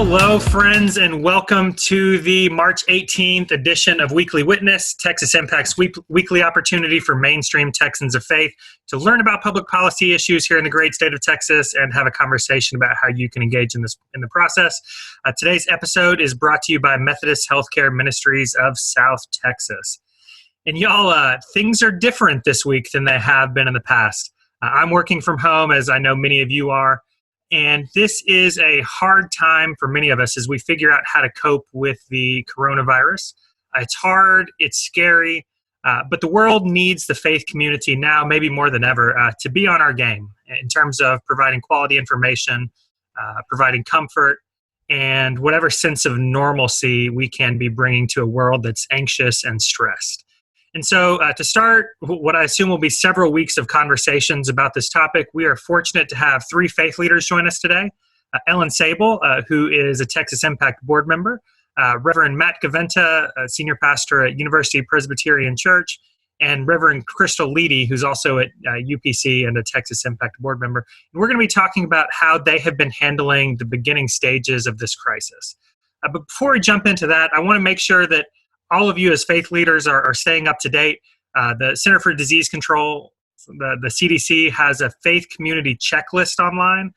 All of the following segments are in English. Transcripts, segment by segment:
Hello, friends, and welcome to the March 18th edition of Weekly Witness, Texas Impact's weekly opportunity for mainstream Texans of faith to learn about public policy issues here in the great state of Texas and have a conversation about how you can engage in the process. Today's episode is brought to you by Methodist Healthcare Ministries of South Texas. And y'all, things are different this week than they have been in the past. I'm working from home, as I know many of you are. And this is a hard time for many of us as we figure out how to cope with the coronavirus. It's hard, it's scary, but the world needs the faith community now, maybe more than ever, to be on our game in terms of providing quality information, providing comfort, and whatever sense of normalcy we can be bringing to a world that's anxious and stressed. And so to start what I assume will be several weeks of conversations about this topic, we are fortunate to have three faith leaders join us today. Ellen Sable, who is a Texas Impact board member, Reverend Matt Gaventa, senior pastor at University Presbyterian Church, and Reverend Krystal Leedy, who's also at UPC and a Texas Impact board member. And we're going to be talking about how they have been handling the beginning stages of this crisis. But before we jump into that, I want to make sure that all of you as faith leaders are staying up to date. The Center for Disease Control, the CDC, has a faith community checklist online.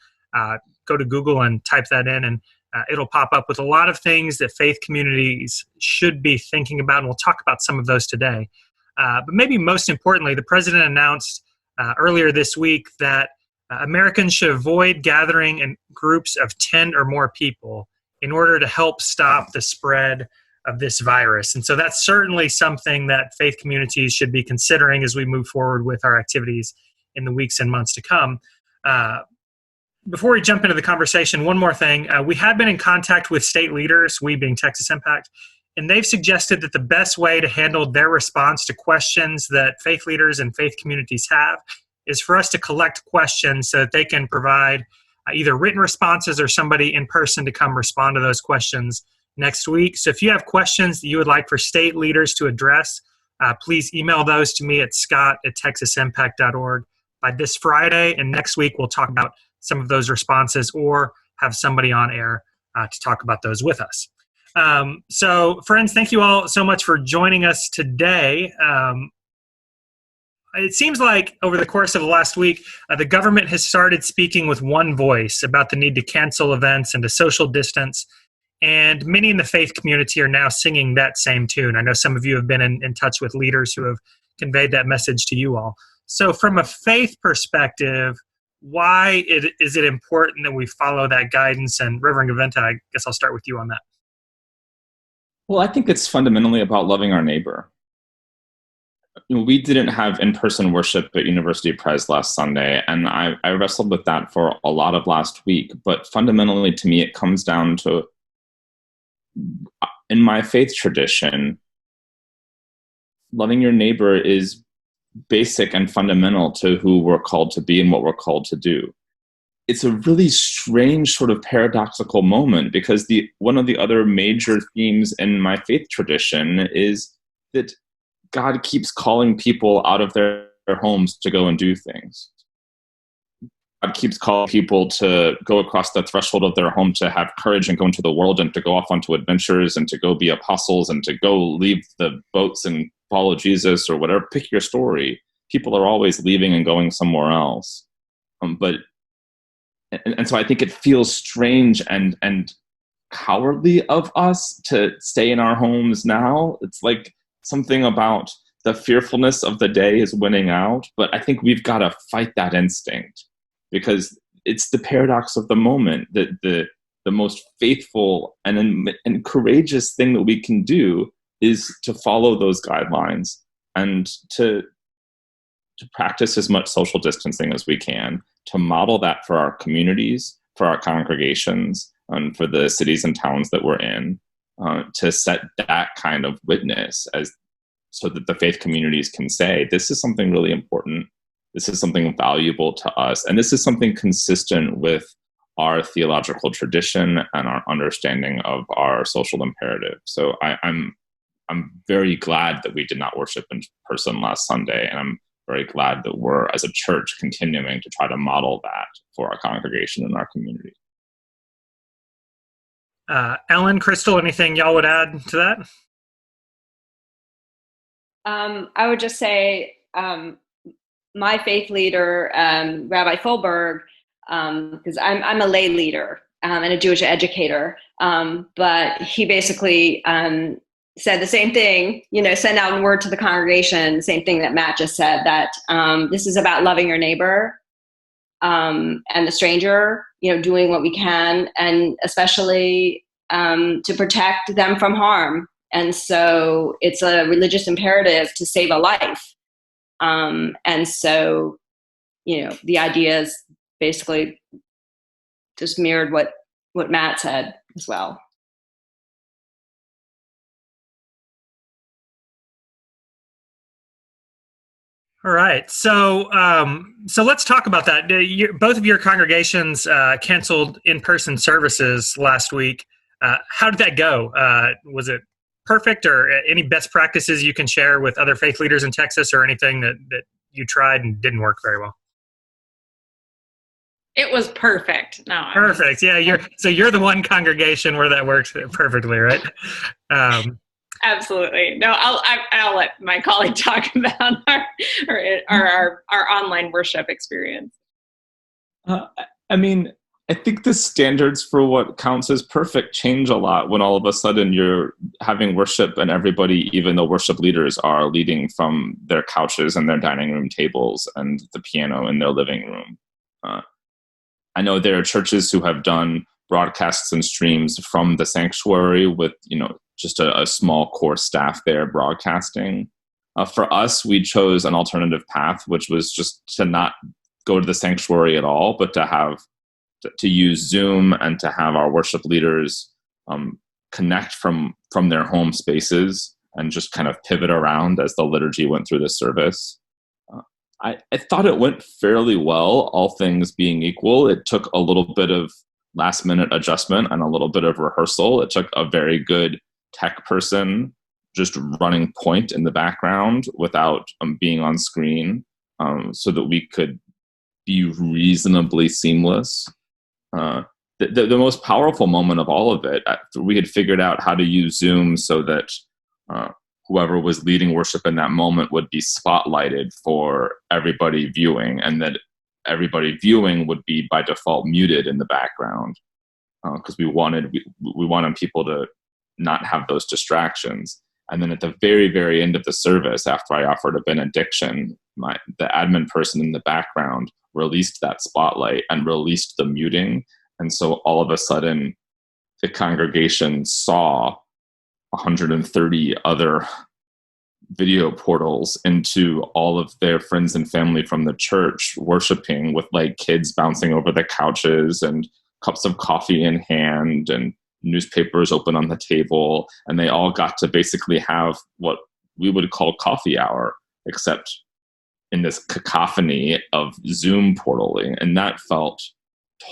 Go to Google and type that in, and it'll pop up with a lot of things that faith communities should be thinking about, and we'll talk about some of those today. But maybe most importantly, the president announced earlier this week that Americans should avoid gathering in groups of 10 or more people in order to help stop the spread of this virus. And so that's certainly something that faith communities should be considering as we move forward with our activities in the weeks and months to come. Before we jump into the conversation, one more thing. We have been in contact with state leaders, we being Texas Impact, and they've suggested that the best way to handle their response to questions that faith leaders and faith communities have is for us to collect questions so that they can provide either written responses or somebody in person to come respond to those questions next week. So if you have questions that you would like for state leaders to address, please email those to me at scott@texasimpact.org by this Friday. And next week, we'll talk about some of those responses or have somebody on air to talk about those with us. So friends, thank you all so much for joining us today. It seems like over the course of the last week, the government has started speaking with one voice about the need to cancel events and to social distance. And many in the faith community are now singing that same tune. I know some of you have been in touch with leaders who have conveyed that message to you all. So from a faith perspective, why is it important that we follow that guidance? And Reverend Gaventa, I guess I'll start with you on that. Well, I think it's fundamentally about loving our neighbor. We didn't have in-person worship at University Pres last Sunday, and I wrestled with that for a lot of last week. But fundamentally, to me, it comes down to, in my faith tradition, loving your neighbor is basic and fundamental to who we're called to be and what we're called to do. It's a really strange sort of paradoxical moment because one of the other major themes in my faith tradition is that God keeps calling people out of their homes to go and do things. God keeps calling people to go across the threshold of their home to have courage and go into the world and to go off onto adventures and to go be apostles and to go leave the boats and follow Jesus or whatever. Pick your story. People are always leaving and going somewhere else. And so I think it feels strange and cowardly of us to stay in our homes now. It's like something about the fearfulness of the day is winning out. But I think we've got to fight that instinct, because it's the paradox of the moment that the most faithful and courageous thing that we can do is to follow those guidelines and to practice as much social distancing as we can, to model that for our communities, for our congregations, and for the cities and towns that we're in, to set that kind of witness so that the faith communities can say, this is something really important. This is something valuable to us. And this is something consistent with our theological tradition and our understanding of our social imperative. So I'm very glad that we did not worship in person last Sunday. And I'm very glad that we're, as a church, continuing to try to model that for our congregation and our community. Ellen, Krystal, anything y'all would add to that? I would just say my faith leader, Rabbi Fulberg, because I'm a lay leader and a Jewish educator, but he basically said the same thing, send out word to the congregation, the same thing that Matt just said, that this is about loving your neighbor and the stranger, doing what we can, and especially to protect them from harm. And so it's a religious imperative to save a life. And so, the idea is basically just mirrored what Matt said as well. All right, so let's talk about that. Both of your congregations canceled in-person services last week. How did that go? Was it perfect, or any best practices you can share with other faith leaders in Texas, or anything that you tried and didn't work very well? It was perfect. No, perfect. Yeah, you're the one congregation where that works perfectly, right? Absolutely. No, I'll let my colleague talk about our online worship experience. I think the standards for what counts as perfect change a lot when all of a sudden you're having worship and everybody, even the worship leaders, are leading from their couches and their dining room tables and the piano in their living room. I know there are churches who have done broadcasts and streams from the sanctuary with, just a small core staff there broadcasting. For us, we chose an alternative path, which was just to not go to the sanctuary at all, but to use Zoom and to have our worship leaders connect from their home spaces and just kind of pivot around as the liturgy went through the service. I thought it went fairly well, all things being equal. It took a little bit of last minute adjustment and a little bit of rehearsal. It took a very good tech person just running point in the background without being on screen, so that we could be reasonably seamless. The most powerful moment of all of it, we had figured out how to use Zoom so that whoever was leading worship in that moment would be spotlighted for everybody viewing, and that everybody viewing would be by default muted in the background, because we wanted people to not have those distractions. And then at the very, very end of the service, after I offered a benediction, the admin person in the background released that spotlight and released the muting. And so all of a sudden, the congregation saw 130 other video portals into all of their friends and family from the church worshiping, with like kids bouncing over the couches and cups of coffee in hand and newspapers open on the table. And they all got to basically have what we would call coffee hour, except in this cacophony of Zoom portaling. And that felt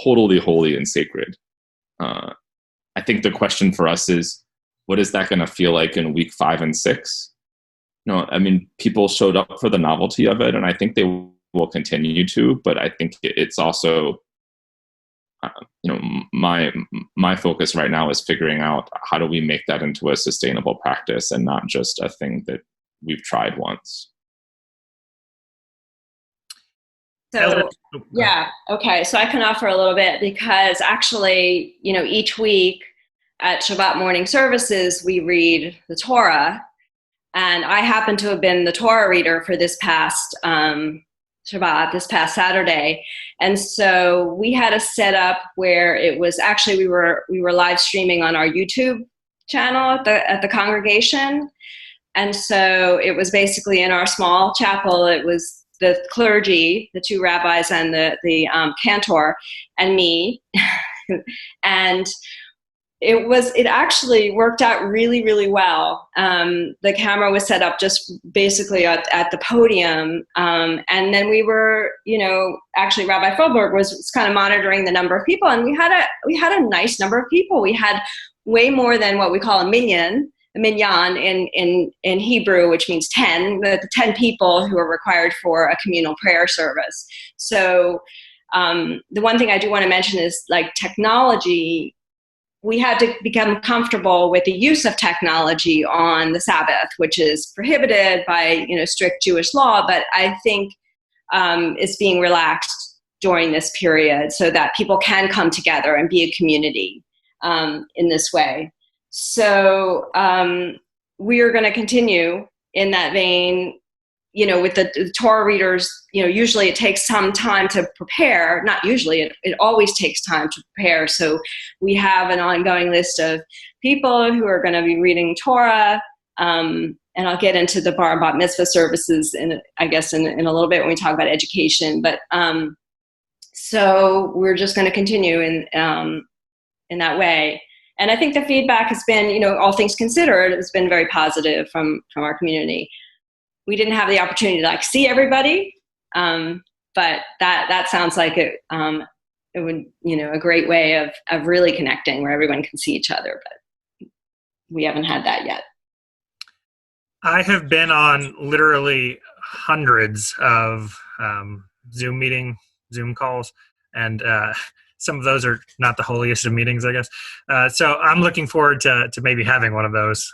totally holy and sacred. I think the question for us is, what is that going to feel like in week 5 and 6? People showed up for the novelty of it, and I think they will continue to, but I think it's also, my focus right now is figuring out how do we make that into a sustainable practice and not just a thing that we've tried once. So, yeah, okay. So I can offer a little bit, because actually, each week at Shabbat morning services, we read the Torah. And I happen to have been the Torah reader for this past Shabbat, this past Saturday. And so we had a setup where it was actually, we were live streaming on our YouTube channel at the congregation. And so it was basically in our small chapel. It was the clergy, the 2 rabbis and the cantor, and me. And it actually worked out really, really well. The camera was set up just basically at the podium. And then we were, actually Rabbi Fulberg was kind of monitoring the number of people, and we had a nice number of people. We had way more than what we call a minyan in Hebrew, which means 10, the 10 people who are required for a communal prayer service. So the one thing I do want to mention is, like, technology we had to become comfortable with the use of technology on the Sabbath, which is prohibited by strict Jewish law, but I think is being relaxed during this period so that people can come together and be a community in this way. So we are going to continue in that vein. With the Torah readers, usually it takes some time to prepare. Not usually, it always takes time to prepare. So we have an ongoing list of people who are going to be reading Torah. And I'll get into the bar and bat mitzvah services in a little bit when we talk about education. But so we're just going to continue in that way. And I think the feedback has been, all things considered, it's been very positive from our community. We didn't have the opportunity to see everybody, but that sounds like it would, a great way of really connecting where everyone can see each other, but we haven't had that yet. I have been on literally hundreds of Zoom calls, and some of those are not the holiest of meetings, I guess. So I'm looking forward to maybe having one of those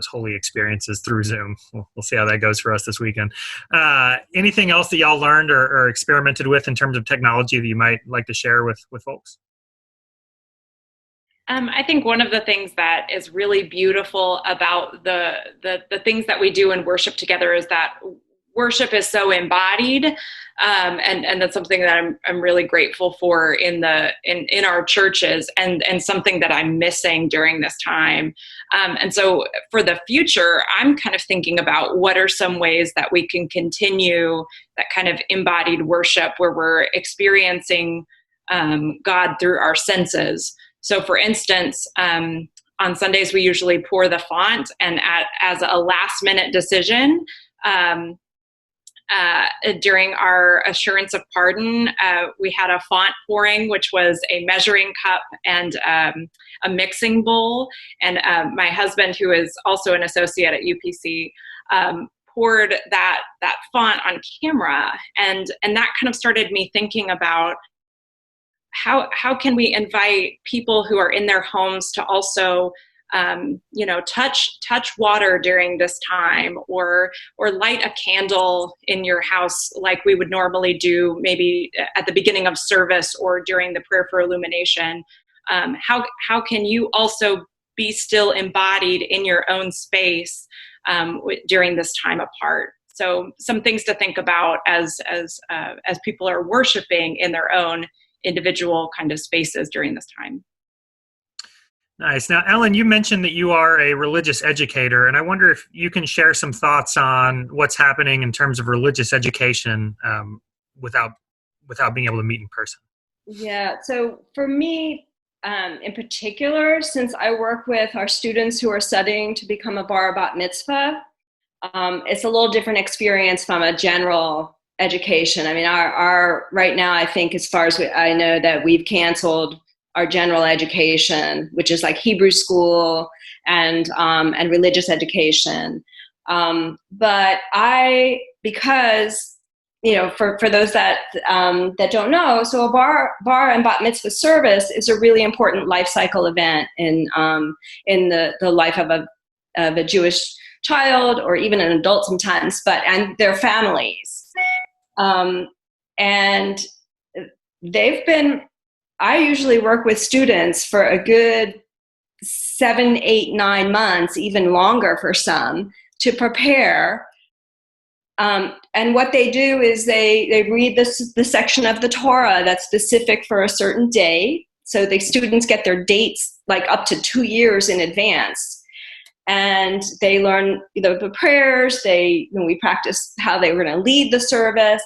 holy experiences through Zoom. We'll see how that goes for us this weekend. Anything else that y'all learned or experimented with in terms of technology that you might like to share with folks? I think one of the things that is really beautiful about the things that we do in worship together is that worship is so embodied, and that's something that I'm really grateful for in our churches, and something that I'm missing during this time. And so for the future, I'm kind of thinking about what are some ways that we can continue that kind of embodied worship where we're experiencing God through our senses. So for instance, on Sundays, we usually pour the font, and as a last minute decision, during our assurance of pardon, we had a font pouring, which was a measuring cup and a mixing bowl. And my husband, who is also an associate at UPC, poured that font on camera. And that kind of started me thinking about how can we invite people who are in their homes to also touch water during this time, or light a candle in your house like we would normally do maybe at the beginning of service or during the prayer for illumination. How can you also be still embodied in your own space during this time apart? So some things to think about as people are worshiping in their own individual kind of spaces during this time. Nice. Now, Ellen, you mentioned that you are a religious educator, and I wonder if you can share some thoughts on what's happening in terms of religious education without being able to meet in person. Yeah. So for me, in particular, since I work with our students who are studying to become a bar bat mitzvah, it's a little different experience from a general education. I mean, our right now, I think, as far as I know, that we've canceled our general education, which is like Hebrew school and religious education. But because for those that don't know, so a bar and bat mitzvah service is a really important life cycle event in the life of a Jewish child, or even an adult sometimes, and their families. And they've been, I usually work with students for a good 7, 8, 9 months, even longer for some, to prepare. And what they do is they read the section of the Torah that's specific for a certain day. So the students get their dates like up to 2 years in advance. And they learn the prayers. We practice how they were going to lead the service.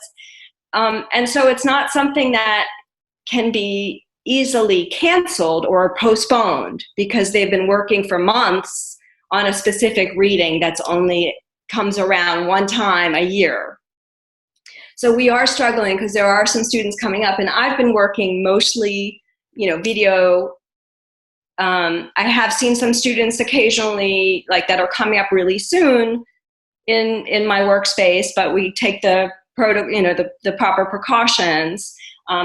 And so it's not something that can be easily canceled or postponed, because they've been working for months on a specific reading that's only comes around one time a year. So we are struggling because there are some students coming up, and I've been working mostly, video. I have seen some students occasionally that are coming up really soon in my workspace, but we take the proper precautions.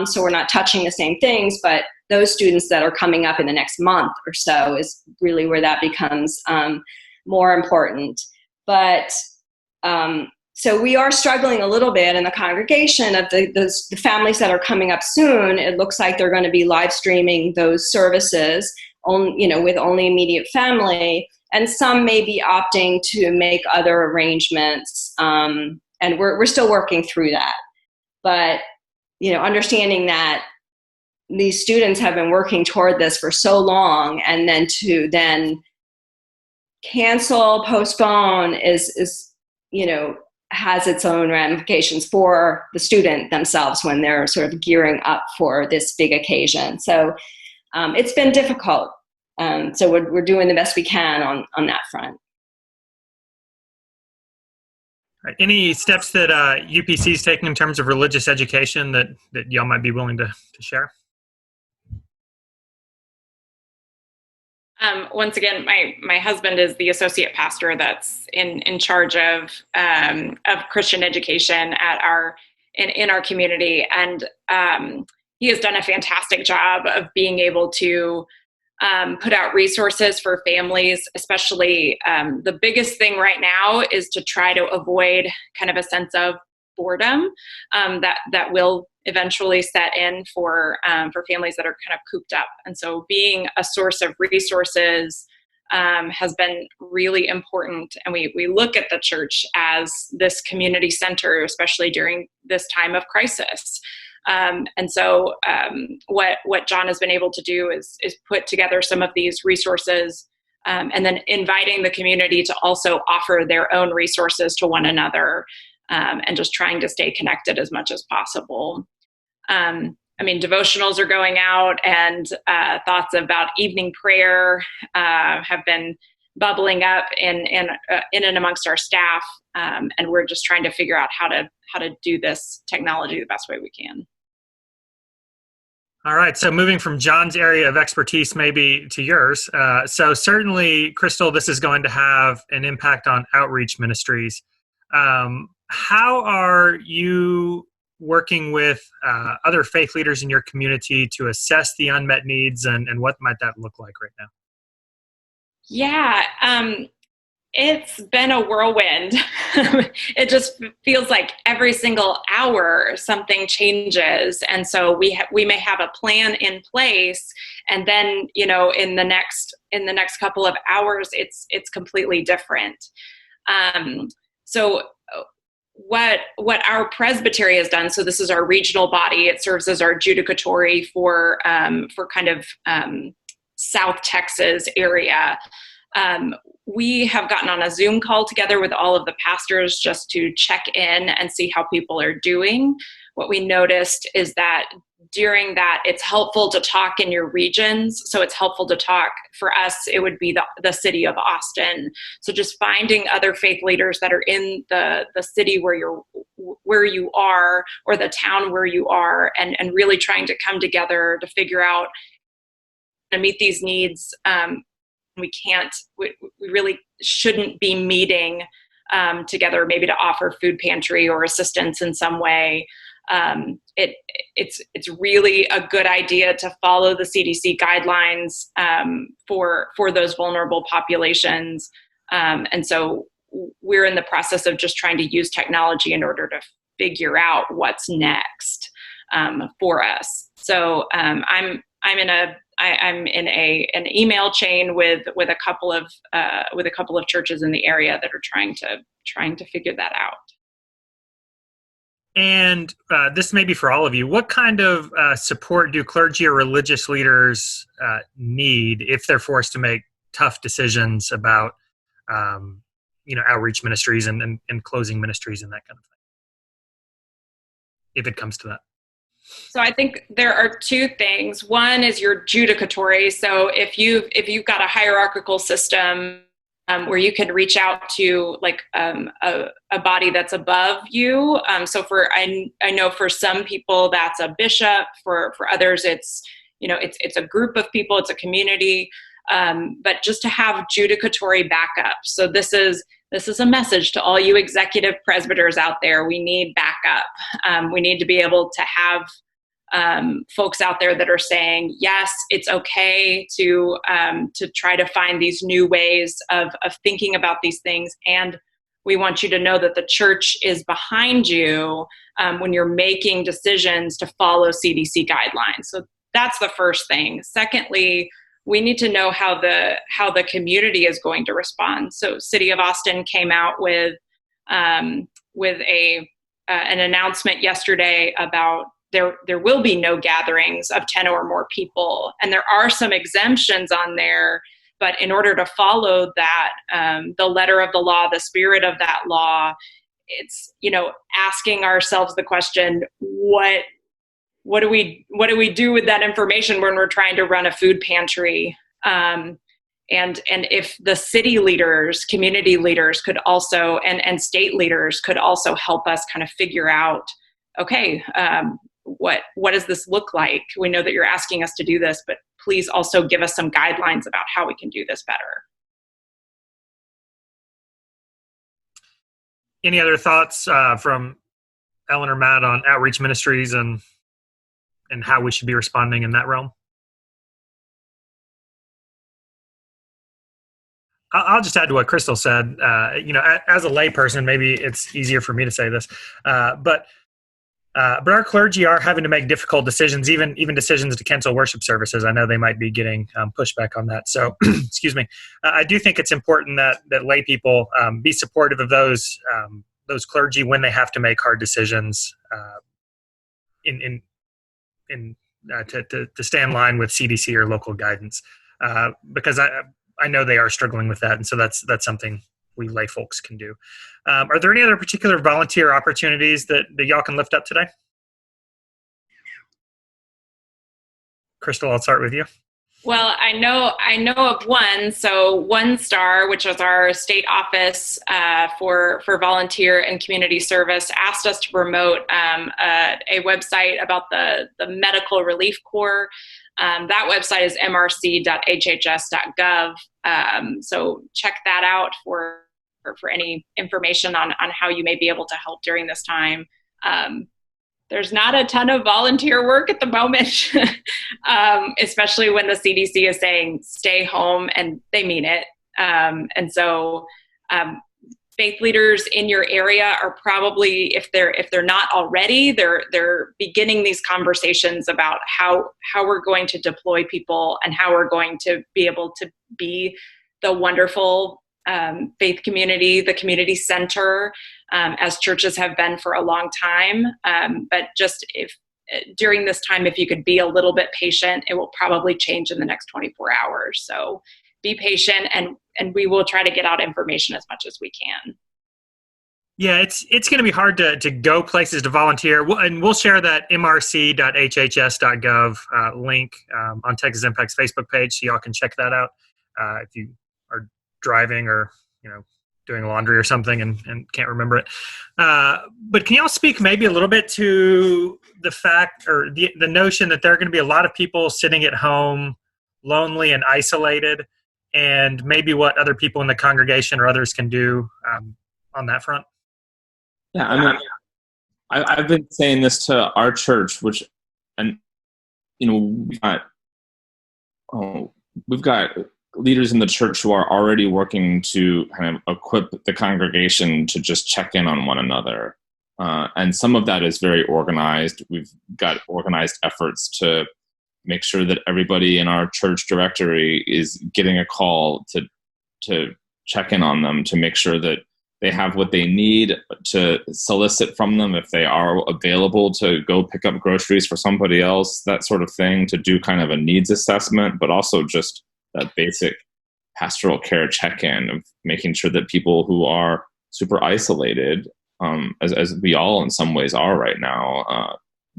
So we're not touching the same things, but those students that are coming up in the next month or so is really where that becomes more important. But so we are struggling a little bit in the congregation of the families that are coming up soon. It looks like they're going to be live streaming those services with only immediate family, and some may be opting to make other arrangements. And we're still working through that. But, understanding that these students have been working toward this for so long, and then to cancel, postpone is has its own ramifications for the student themselves when they're sort of gearing up for this big occasion. So it's been difficult. So we're doing the best we can on that front. Right. Any steps that UPC is taking in terms of religious education that y'all might be willing to share? Once again, my husband is the associate pastor that's in charge of Christian education in our community, and he has done a fantastic job of being able to put out resources for families. Especially the biggest thing right now is to try to avoid kind of a sense of boredom that will eventually set in for families that are kind of cooped up. And so being a source of resources has been really important. And we look at the church as this community center, especially during this time of crisis. And so what John has been able to do is put together some of these resources, and then inviting the community to also offer their own resources to one another, and just trying to stay connected as much as possible. Devotionals are going out, and thoughts about evening prayer have been bubbling up in and amongst our staff, and we're just trying to figure out how to do this technology the best way we can. All right, so moving from John's area of expertise maybe to yours. So certainly, Krystal, this is going to have an impact on outreach ministries. How are you working with other faith leaders in your community to assess the unmet needs, and what might that look like right now? Yeah, it's been a whirlwind. It just feels like every single hour something changes, and so we may have a plan in place, and then in the next couple of hours it's completely different. So what our presbytery has done, so this is our regional body, it serves as our judicatory for kind of South Texas area. We have gotten on a Zoom call together with all of the pastors just to check in and see how people are doing. What we noticed is that during that, it's helpful to talk in your regions. So it's helpful to talk, for us, it would be the city of Austin. So just finding other faith leaders that are in the city where you are, or the town where you are, and really trying to come together to figure out to meet these needs. We really shouldn't be meeting together, maybe to offer food pantry or assistance in some way. It's really a good idea to follow the CDC guidelines for those vulnerable populations. And so we're in the process of just trying to use technology in order to figure out what's next for us. So I'm in an email chain with a couple of churches in the area that are trying to figure that out. And this may be for all of you. What kind of support do clergy or religious leaders need if they're forced to make tough decisions about, outreach ministries and closing ministries and that kind of thing, if it comes to that? So I think there are two things. One is your judicatory. So if you've got a hierarchical system where you can reach out to like a body that's above you. So I know for some people that's a bishop. For others, it's a group of people. It's a community. But just to have judicatory backup. So this is a message to all you executive presbyters out there. We need backup. We need to be able to have folks out there that are saying, yes, it's okay to try to find these new ways of thinking about these things. And we want you to know that the church is behind you when you're making decisions to follow CDC guidelines. So that's the first thing. Secondly, we need to know how the community is going to respond. So City of Austin came out with an announcement yesterday about there will be no gatherings of 10 or more people. And there are some exemptions on there, but in order to follow that, the letter of the law, the spirit of that law, it's, asking ourselves the question, what do we do with that information when we're trying to run a food pantry? And if the city leaders, community leaders could also, and state leaders could also help us kind of figure out, okay, what does this look like? We know that you're asking us to do this, but please also give us some guidelines about how we can do this better. Any other thoughts from Ellen or Matt on outreach ministries and how we should be responding in that realm? I'll just add to what Krystal said. As a layperson, maybe it's easier for me to say this, but our clergy are having to make difficult decisions, even decisions to cancel worship services. I know they might be getting pushback on that. So, excuse me. I do think it's important that lay people be supportive of those clergy when they have to make hard decisions to stay in line with CDC or local guidance, because I know they are struggling with that, and so that's something we lay folks can do. Are there any other particular volunteer opportunities that y'all can lift up today? Krystal, I'll start with you. Well, I know of one. So One Star, which was our state office for volunteer and community service, asked us to promote a website about the Medical Relief Corps. That website is mrc.hhs.gov. So check that out for any information on how you may be able to help during this time. There's not a ton of volunteer work at the moment, especially when the CDC is saying stay home, and they mean it. And so faith leaders in your area are probably, if they're not already, they're beginning these conversations about how we're going to deploy people and how we're going to be able to be the wonderful faith community, the community center, as churches have been for a long time. But just during this time, if you could be a little bit patient, it will probably change in the next 24 hours. So be patient, and we will try to get out information as much as we can. Yeah, it's going to be hard to go places to volunteer, and we'll share that mrc.hhs.gov link on Texas Impact's Facebook page, so y'all can check that out if you are driving or doing laundry or something and can't remember it. But can y'all speak maybe a little bit to the fact or the notion that there are going to be a lot of people sitting at home, lonely and isolated, and maybe what other people in the congregation or others can do on that front? Yeah, I mean, I've been saying this to our church, we've got leaders in the church who are already working to kind of equip the congregation to just check in on one another. And some of that is very organized. We've got organized efforts to make sure that everybody in our church directory is getting a call to check in on them, to make sure that they have what they need, to solicit from them if they are available to go pick up groceries for somebody else, that sort of thing, to do kind of a needs assessment, but also just that basic pastoral care check-in of making sure that people who are super isolated, as we all in some ways are right now,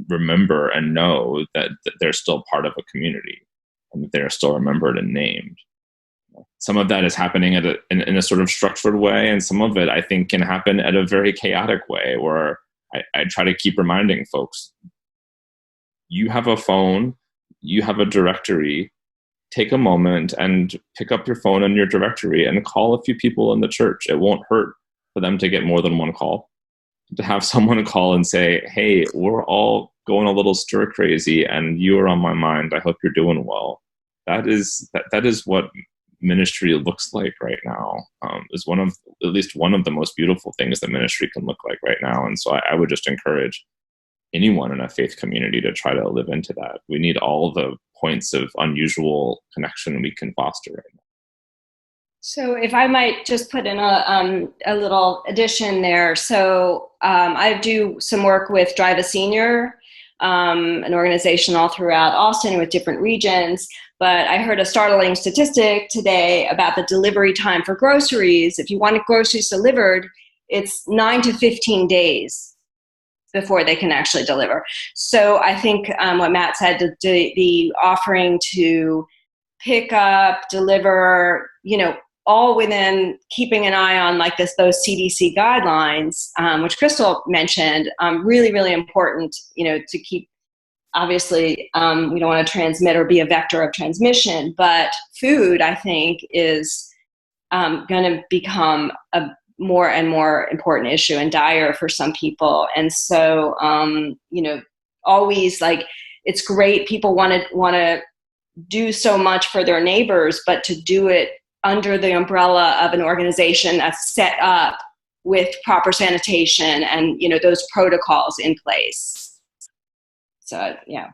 remember and know that they're still part of a community and that they're still remembered and named. Some of that is happening in a sort of structured way, and some of it I think can happen at a very chaotic way, where I try to keep reminding folks, you have a phone, you have a directory, take a moment and pick up your phone and your directory and call a few people in the church. It won't hurt for them to get more than one call. To have someone call and say, hey, we're all going a little stir crazy, and you are on my mind. I hope you're doing well. That is what ministry looks like right now. Is at least one of the most beautiful things that ministry can look like right now. And so I would just encourage anyone in a faith community to try to live into that. We need all the points of unusual connection we can foster right now. So if I might just put in a little addition there. So I do some work with Drive a Senior, an organization all throughout Austin with different regions. But I heard a startling statistic today about the delivery time for groceries. If you want groceries delivered, it's 9 to 15 days before they can actually deliver. So I think what Matt said, the offering to pick up, deliver, all within keeping an eye on like those CDC guidelines, which Krystal mentioned, really, really important, to keep, obviously, we don't want to transmit or be a vector of transmission, but food, I think, is going to become a more and more important issue and dire for some people. And so, always like, it's great. People want to do so much for their neighbors, but to do it under the umbrella of an organization that's set up with proper sanitation and, those protocols in place. So, yeah.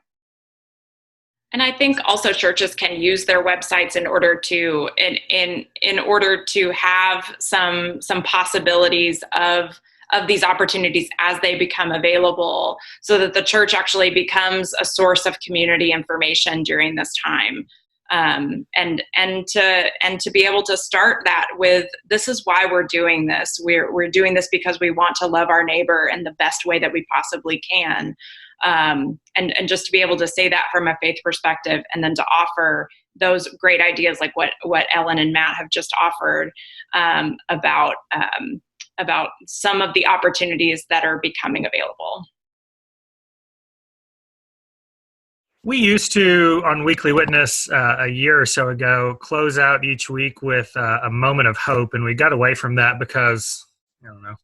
And I think also churches can use their websites in order to in order to have some possibilities of these opportunities as they become available, so that the church actually becomes a source of community information during this time. And to be able to start that with, this is why we're doing this. We're doing this because we want to love our neighbor in the best way that we possibly can. And just to be able to say that from a faith perspective, and then to offer those great ideas like what Ellen and Matt have just offered, about some of the opportunities that are becoming available. We used to, on Weekly Witness a year or so ago, close out each week with a moment of hope, and we got away from that because, I don't know,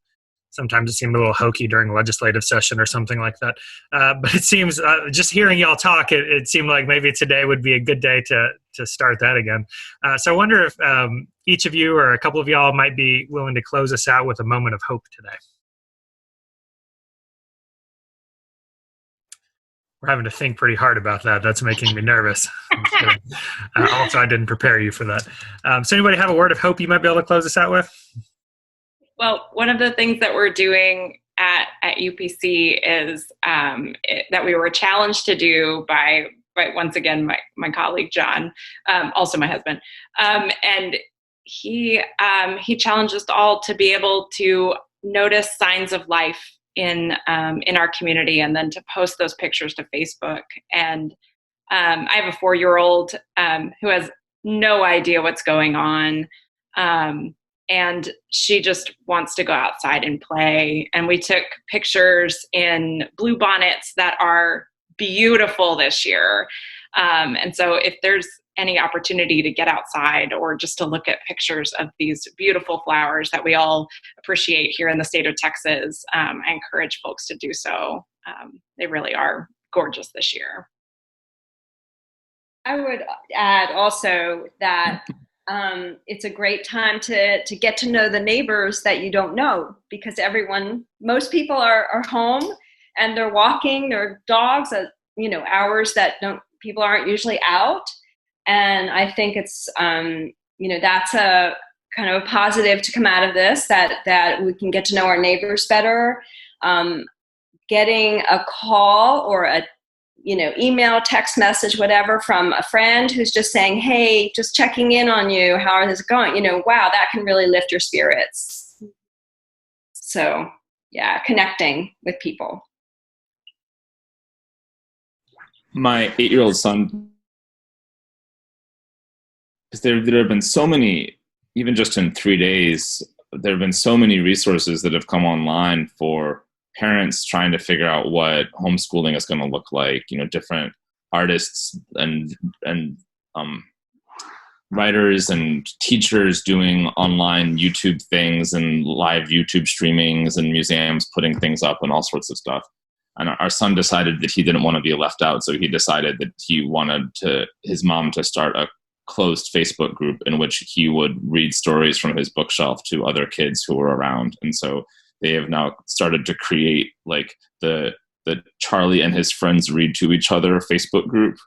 sometimes it seemed a little hokey during a legislative session or something like that. But it seems, just hearing y'all talk, it seemed like maybe today would be a good day to start that again. So I wonder if each of you or a couple of y'all might be willing to close us out with a moment of hope today. We're having to think pretty hard about that. That's making me nervous. Also, I didn't prepare you for that. So anybody have a word of hope you might be able to close us out with? Well, one of the things that we're doing at UPC is that we were challenged to do by once again, my colleague, John, also my husband. And he challenged us all to be able to notice signs of life in our community, and then to post those pictures to Facebook. And I have a 4-year-old who has no idea what's going on. And she just wants to go outside and play. And we took pictures in bluebonnets that are beautiful this year. And so if there's any opportunity to get outside or just to look at pictures of these beautiful flowers that we all appreciate here in the state of Texas, I encourage folks to do so. They really are gorgeous this year. I would add also that it's a great time to get to know the neighbors that you don't know, because most people are home and they're walking their dogs at hours that people aren't usually out. And I think it's that's a kind of a positive to come out of this, that we can get to know our neighbors better. Getting a call or a email, text message, whatever, from a friend who's just saying, hey, just checking in on you. How is it going? Wow, that can really lift your spirits. So, yeah, connecting with people. My 8-year-old son, because there have been so many, even just in 3 days, there have been so many resources that have come online for parents trying to figure out what homeschooling is going to look like. Different artists and writers and teachers doing online YouTube things and live YouTube streamings, and museums putting things up and all sorts of stuff. And our son decided that he didn't want to be left out, so he decided that he wanted his mom to start a closed Facebook group in which he would read stories from his bookshelf to other kids who were around. And so they have now started to create like the Charlie and his friends read to each other Facebook group,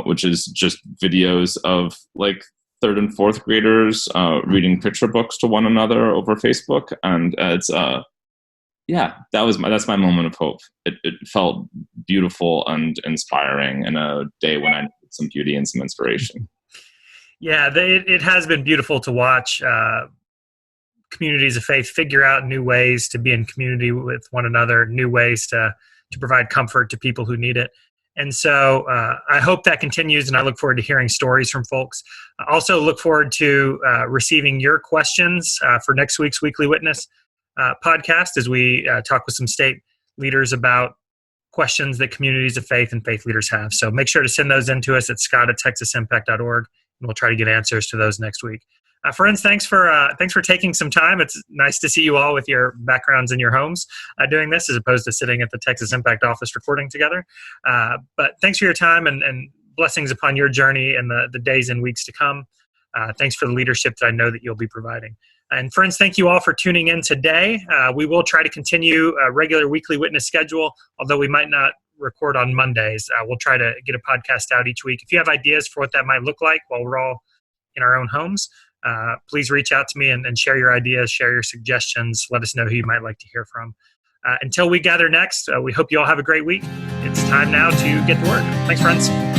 which is just videos of like third and fourth graders reading picture books to one another over Facebook. And it's that's my moment of hope. It felt beautiful and inspiring in a day when I needed some beauty and some inspiration. Yeah, it has been beautiful to watch communities of faith figure out new ways to be in community with one another, new ways to provide comfort to people who need it. And so I hope that continues, and I look forward to hearing stories from folks. I also look forward to receiving your questions for next week's Weekly Witness podcast as we talk with some state leaders about questions that communities of faith and faith leaders have. So make sure to send those in to us at scott@texasimpact.org, and we'll try to get answers to those next week. Friends, thanks for taking some time. It's nice to see you all with your backgrounds in your homes doing this, as opposed to sitting at the Texas Impact office recording together. But thanks for your time, and blessings upon your journey and the days and weeks to come. Thanks for the leadership that I know that you'll be providing. And friends, thank you all for tuning in today. We will try to continue a regular weekly witness schedule, although we might not record on Mondays. We'll try to get a podcast out each week. If you have ideas for what that might look like while we're all in our own homes, please reach out to me and share your ideas, share your suggestions. Let us know who you might like to hear from. Until we gather next, we hope you all have a great week. It's time now to get to work. Thanks, friends.